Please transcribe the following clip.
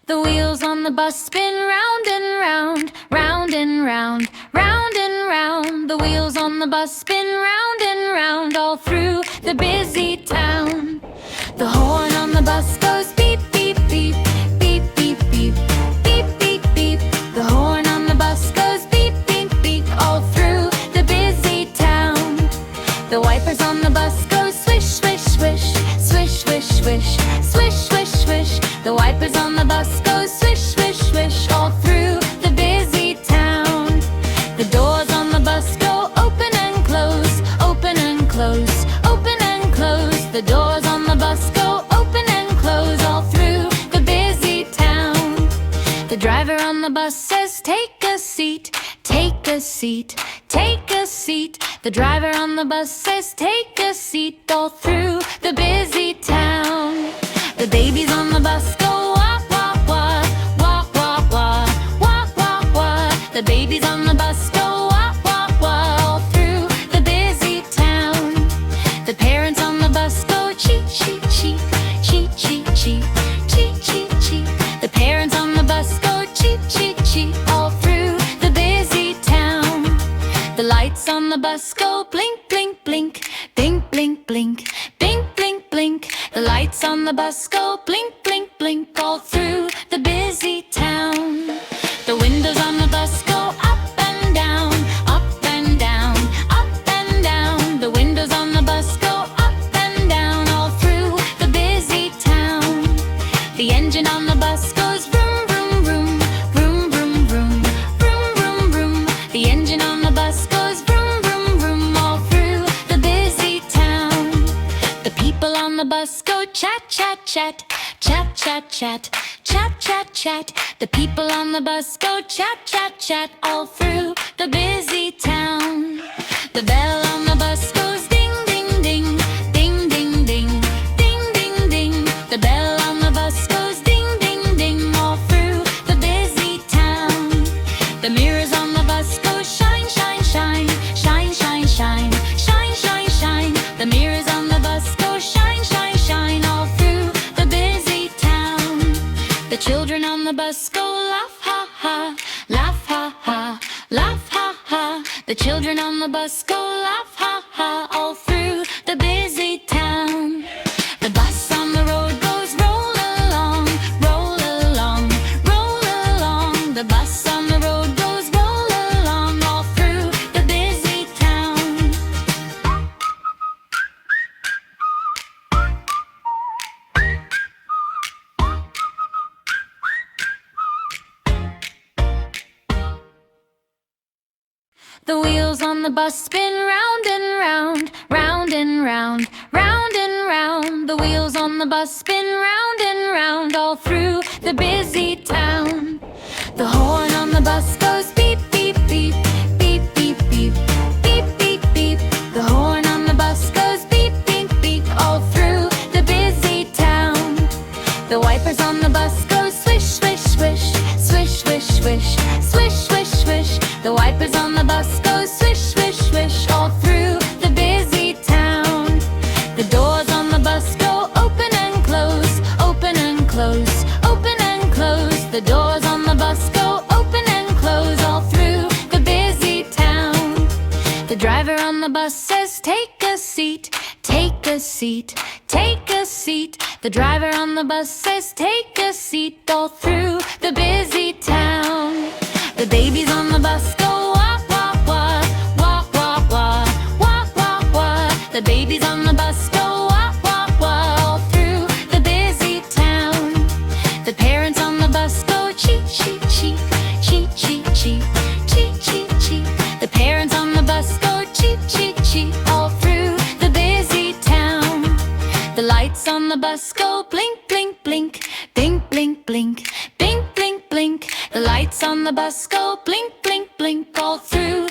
The wheels on the bus spin round and round, round and round, round and round. The wheels on the bus spin round and round all through the busy town. The horn on the bus goes beep, beep, beep, beep, beep, beep, beep, beep, beep. The horn on the bus goes beep, beep, beep all through the busy town. The wipers on the bus go swish, swish, swish, swish, swish, swish, swish, swish, swish. The wipers on the bus go swish, swish, swish all through the busy town. The doors on the bus go open and close, open and close, open and close. The doors on the bus go open and close all through the busy town. The driver on the bus says, take a seat, take a seat, take a seat. The driver on the bus says, take a seat all through the busy town. The babies on the bus go wah, wah, wah, wah, wah, wah, wah, wah, wah. The babies on the bus go wah, wah, wah all through the busy town. The parents on the bus go cheep, cheep, cheep, cheep, cheep, cheep, cheep, cheep, cheep. The parents on the bus go cheep, cheep, cheep all through the busy town. The lights on the bus go blink, blink, blink, blink, blink, blink, blink, blink, blink. The lights on the bus go blink, blink, blink all through the busy town. The windows on the bus go up and down, up and down, up and down. The windows on the bus go up and down all through the busy town. The engine on the bus goes vroom, vroom, vroom, vroom, vroom, vroom, vroom, vroom, vroom. The engine on the bus goes vroom, vroom, vroom all through the busy town. The people on the bus go chat, chat, chat, chat, chat, chat, chat, chat, chat. The people on the bus go chat, chat, chat all through the busy town. The bell on the bus goes ding, ding, ding, ding, ding, ding, ding, ding, ding. The bell on the bus goes ding, ding, ding all through the busy town. The mirrors on the bus go shine, shine, shine, shine, shine, shine, shine, shine, shine. The mirrors on the bus go shine, shine, shine all through the busy town. The children on the bus go laugh, ha, ha, laugh, ha, ha, laugh, ha, ha. The children on the bus go laugh, ha, ha all through the busy town. The bus on the road goes roll along, roll along, roll along. The bus on the road goes roll along all through the busy town. The wheels on the bus spin round and round, round and round, round and round. The wheels on the bus spin round and round all through the busy town. The horn on the bus goes beep, beep, beep, beep, beep, beep, beep, beep, beep. The horn on the bus goes beep, beep, beep all through the busy town. The wipers on the bus go swish, swish, swish, swish, swish, swish, swish, swish, swish. The wipers on the bus go swish, swish, swish all through the busy town. The doors on the bus go open and close, open and close, open and close. The doors on the bus go open and close all through the busy town. The driver on the bus says, take a seat, take a seat, take a seat. The driver on the bus says, take a seat all through the busy town. The babies on the bus go wah, wah, wah, wah, wah, wah, wah, wah, wah. The babies on the bus go wah, wah, wah all through the busy town. The parents on the bus go cheep, cheep, cheep, cheep, cheep, cheep, cheep, cheep, cheep. The parents on the bus go cheep, cheep, cheep all through the busy town. The lights on the bus go blink, blink, blink, blink, blink, blink, blink, blink, blink. The lights on the bus go blink, blink, blink all through